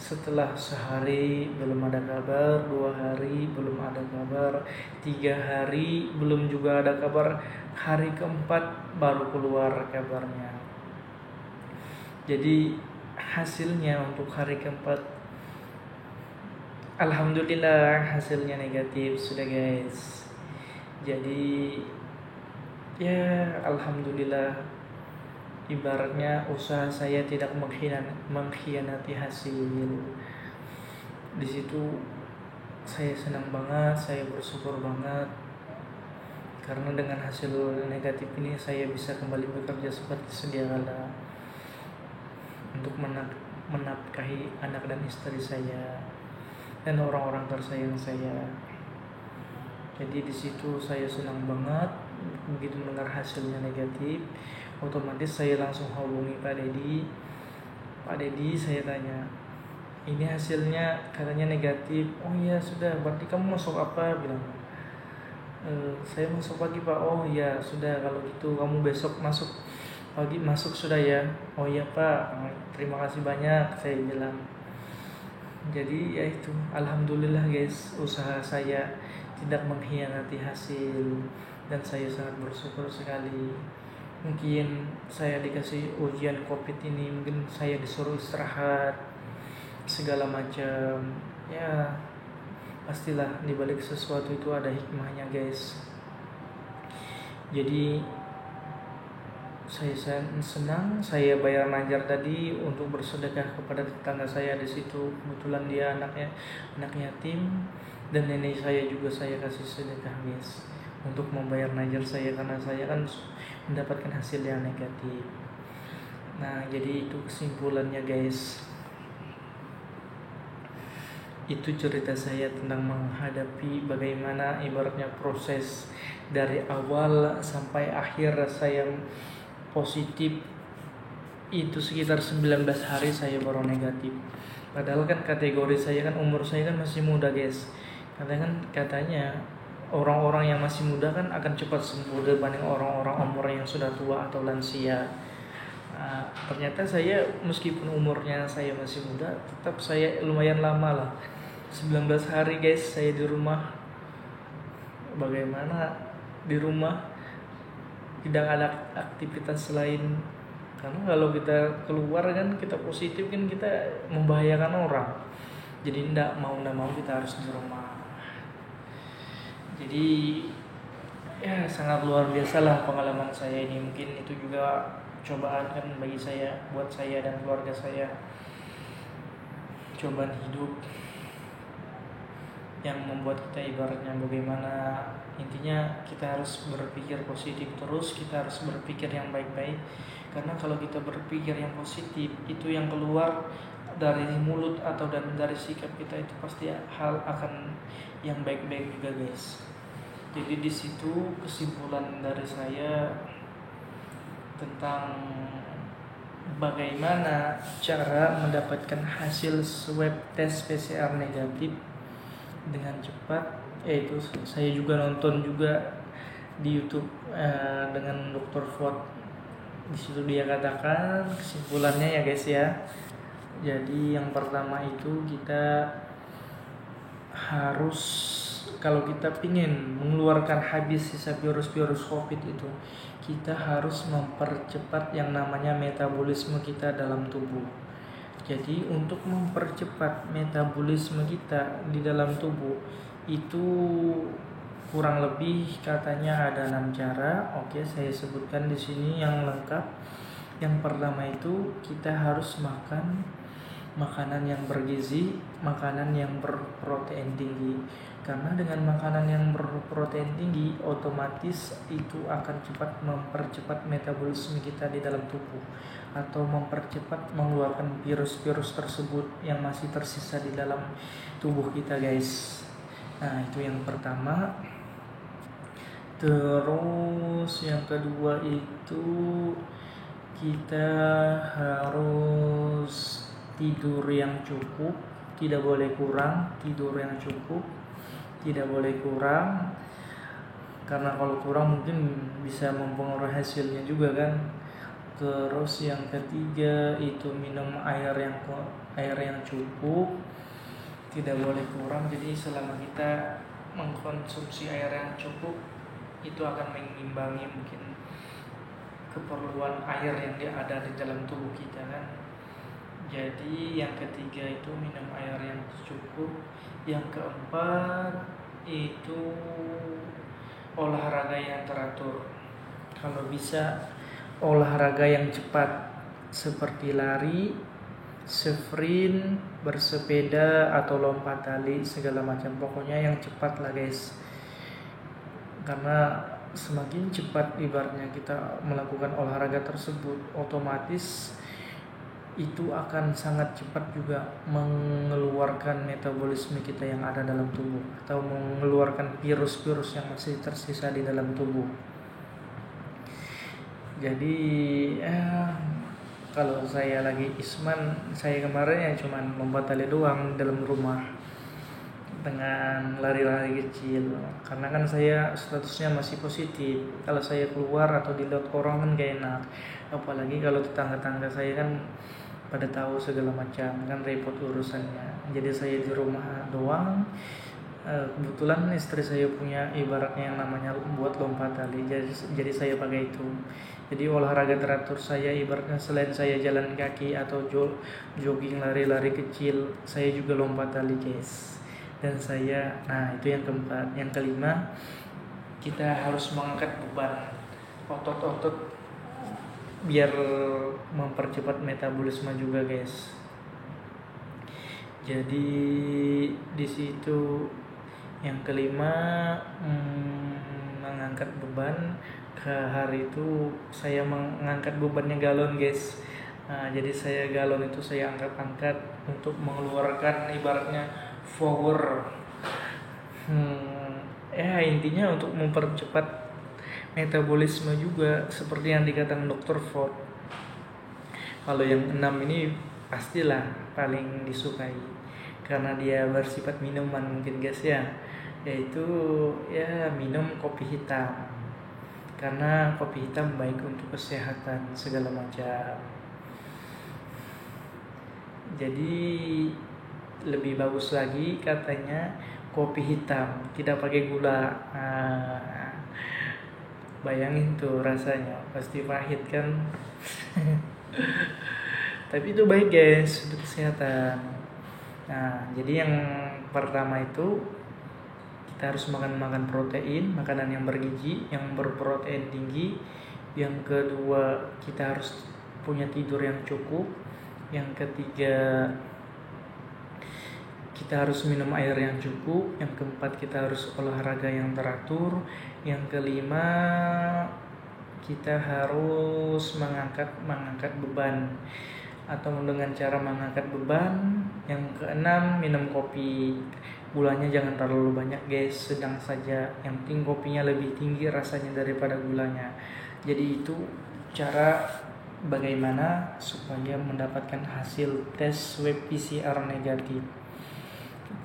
setelah sehari belum ada kabar, 2 hari belum ada kabar, 3 hari belum juga ada kabar, hari keempat baru keluar kabarnya. Jadi hasilnya untuk hari keempat, alhamdulillah hasilnya negatif sudah guys. Jadi ya alhamdulillah, ibaratnya usaha saya tidak mengkhianati hasil. Di situ saya senang banget, saya bersyukur banget karena dengan hasil negatif ini saya bisa kembali bekerja seperti sedia kala untuk menafkahi anak dan istri saya dan orang-orang tersayang saya. Jadi di situ saya senang banget. Begitu mendengar hasilnya negatif, otomatis saya langsung hubungi Pak Dedi. Pak Dedi, saya tanya, ini hasilnya katanya negatif. Oh iya sudah, berarti kamu masuk apa? Bilang, saya masuk pagi Pak. Oh iya sudah, kalau gitu kamu besok masuk pagi, masuk sudah ya. Oh iya Pak, terima kasih banyak, saya bilang. Jadi ya itu, alhamdulillah guys, usaha saya tidak mengkhianati hasil dan saya sangat bersyukur sekali. Mungkin saya dikasih ujian COVID ini, mungkin saya disuruh istirahat segala macam. Ya pastilah dibalik sesuatu itu ada hikmahnya guys. Jadi saya senang, saya bayar najar tadi untuk bersedekah kepada tetangga saya di situ. Kebetulan dia anak yatim, dan nenek saya juga saya kasih sedekah guys untuk membayar najar saya karena saya kan mendapatkan hasil yang negatif. Nah jadi itu kesimpulannya guys. Itu cerita saya tentang menghadapi bagaimana ibaratnya proses dari awal sampai akhir saya positif itu sekitar 19 hari saya baru negatif. Padahal kan kategori saya kan, umur saya kan masih muda guys. Katanya orang-orang yang masih muda kan akan cepat sembuh dibanding orang-orang umur yang sudah tua atau lansia. Nah, ternyata saya meskipun umurnya saya masih muda, tetap saya lumayan lama lah. 19 hari guys saya di rumah. Bagaimana di rumah tidak ada aktivitas lain, karena kalau kita keluar kan kita positif kan kita membahayakan orang. Jadi tidak mau kita harus di rumah. Jadi ya sangat luar biasa lah pengalaman saya ini. Mungkin itu juga cobaan kan bagi saya, buat saya dan keluarga saya, cobaan hidup yang membuat kita ibaratnya bagaimana, intinya kita harus berpikir positif terus, kita harus berpikir yang baik-baik. Karena kalau kita berpikir yang positif, itu yang keluar dari mulut atau dari sikap kita itu pasti hal akan yang baik-baik juga guys. Jadi di situ kesimpulan dari saya tentang bagaimana cara mendapatkan hasil swab tes PCR negatif dengan cepat, yaitu saya juga nonton juga di YouTube dengan Dr. Ford. Di situ dia katakan kesimpulannya ya guys ya. Jadi yang pertama itu kita harus, kalau kita ingin mengeluarkan habis sisa virus-virus COVID itu, kita harus mempercepat yang namanya metabolisme kita dalam tubuh. Jadi untuk mempercepat metabolisme kita di dalam tubuh itu kurang lebih katanya ada 6 cara. Oke, saya sebutkan di sini yang lengkap. Yang pertama itu kita harus makan makanan yang bergizi, makanan yang berprotein tinggi. Karena dengan makanan yang berprotein tinggi, otomatis itu akan mempercepat metabolisme kita di dalam tubuh, atau mempercepat mengeluarkan virus-virus tersebut yang masih tersisa di dalam tubuh kita guys. Nah itu yang pertama. Terus yang kedua itu kita harus tidur yang cukup, tidak boleh kurang. Tidur yang cukup, tidak boleh kurang, karena kalau kurang mungkin bisa mempengaruhi hasilnya juga kan. Terus yang ketiga itu minum air yang cukup, tidak boleh kurang. Jadi selama kita mengkonsumsi air yang cukup, itu akan mengimbangi mungkin keperluan air yang ada di dalam tubuh kita kan. Jadi yang ketiga itu minum air yang cukup. Yang keempat itu olahraga yang teratur. Kalau bisa olahraga yang cepat seperti lari, sprint, bersepeda atau lompat tali segala macam. Pokoknya yang cepat lah guys. Karena semakin cepat ibaratnya kita melakukan olahraga tersebut, otomatis itu akan sangat cepat juga mengeluarkan metabolisme kita yang ada dalam tubuh, atau mengeluarkan virus-virus yang masih tersisa di dalam tubuh. Jadi kalau saya lagi isman, saya kemarin ya cuman lompat tali doang dalam rumah dengan lari-lari kecil, karena kan saya statusnya masih positif. Kalau saya keluar atau dilihat orang kan gak enak, apalagi kalau tetangga-tetangga saya kan pada tahu segala macam, kan repot urusannya. Jadi saya di rumah doang. Kebetulan istri saya punya ibaratnya yang namanya buat lompat tali, jadi saya pakai itu. Jadi olahraga teratur saya ibaratnya selain saya jalan kaki atau jogging, lari-lari kecil, saya juga lompat tali guys. Dan itu yang keempat. Yang kelima, kita harus mengangkat beban otot-otot biar mempercepat metabolisme juga guys. Jadi di situ yang kelima, mengangkat beban. Ke hari itu saya mengangkat bebannya galon guys. Jadi saya galon itu saya angkat-angkat untuk mengeluarkan ibaratnya power. Intinya untuk mempercepat metabolisme juga, seperti yang dikatakan Dr. Ford. Kalau yang 6 ini pastilah paling disukai karena dia bersifat minuman mungkin guys ya, yaitu minum kopi hitam, karena kopi hitam baik untuk kesehatan segala macam. Jadi lebih bagus lagi katanya kopi hitam, tidak pakai gula. Bayangin tuh rasanya, pasti pahit kan. Tapi itu baik guys untuk kesehatan. Jadi yang pertama itu kita harus makan protein, makanan yang bergizi, yang berprotein tinggi. Yang kedua, kita harus punya tidur yang cukup. Yang ketiga, kita harus minum air yang cukup. Yang keempat, kita harus olahraga yang teratur. Yang kelima, kita harus mengangkat beban atau dengan cara mengangkat beban. Yang keenam, minum kopi. Gulanya jangan terlalu banyak guys, sedang saja. Yang penting kopinya lebih tinggi rasanya daripada gulanya. Jadi itu cara bagaimana supaya mendapatkan hasil tes swab PCR negatif.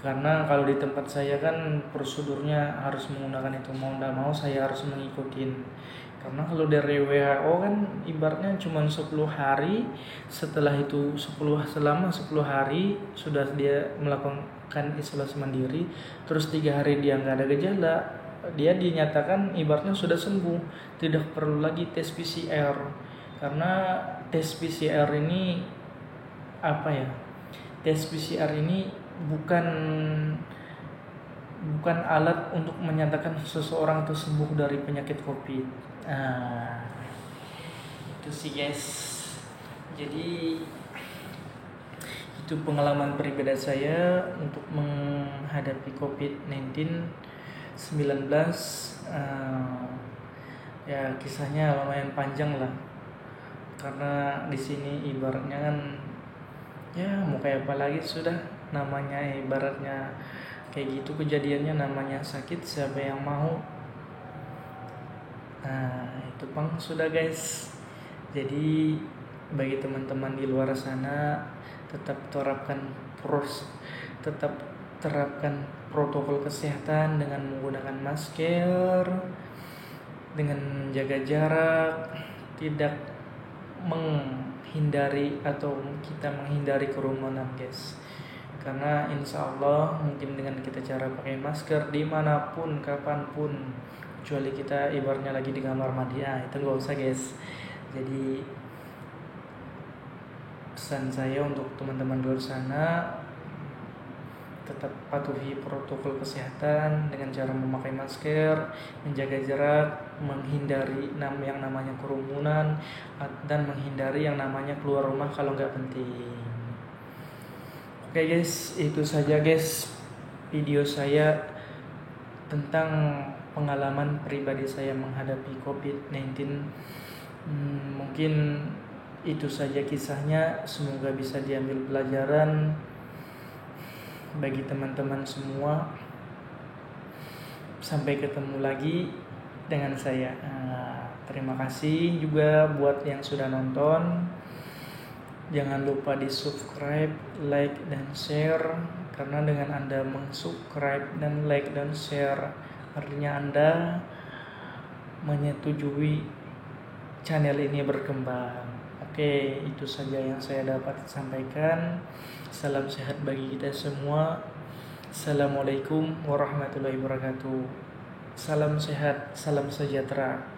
Karena kalau di tempat saya kan prosedurnya harus menggunakan itu, mau tidak mau saya harus mengikutin. Karena kalau dari WHO kan ibaratnya cuma 10 hari, setelah itu selama 10 hari sudah dia melakukan isolasi mandiri, terus 3 hari dia nggak ada gejala, dia dinyatakan ibaratnya sudah sembuh, tidak perlu lagi tes PCR. Karena tes PCR ini tes PCR ini bukan alat untuk menyatakan seseorang itu sembuh dari penyakit COVID. Itu sih guys. Jadi itu pengalaman pribadi saya untuk menghadapi COVID-19. Kisahnya lumayan panjang lah. Karena di sini ibaratnya kan mau kayak apa lagi, sudah namanya ibaratnya kayak gitu kejadiannya, namanya sakit, siapa yang mau. Itu sudah guys. Jadi bagi teman-teman di luar sana, tetap tetap terapkan protokol kesehatan dengan menggunakan masker, dengan menjaga jarak, tidak menghindari kerumunan, guys. Karena insya Allah mungkin dengan kita cara pakai masker dimanapun, kapanpun, kecuali kita ibaratnya lagi di kamar mandi, itu nggak usah, guys. Jadi pesan saya untuk teman-teman di luar sana, tetap patuhi protokol kesehatan dengan cara memakai masker, menjaga jarak, menghindari yang namanya kerumunan, dan menghindari yang namanya keluar rumah kalau nggak penting. Oke guys, itu saja guys video saya tentang pengalaman pribadi saya menghadapi COVID-19. Mungkin itu saja kisahnya, semoga bisa diambil pelajaran bagi teman-teman semua. Sampai ketemu lagi dengan saya. Terima kasih juga buat yang sudah nonton. Jangan lupa di subscribe, like, dan share. Karena dengan Anda subscribe dan like dan share, artinya Anda menyetujui channel ini berkembang. Oke, itu saja yang saya dapat sampaikan. Salam sehat bagi kita semua. Assalamualaikum warahmatullahi wabarakatuh. Salam sehat, salam sejahtera.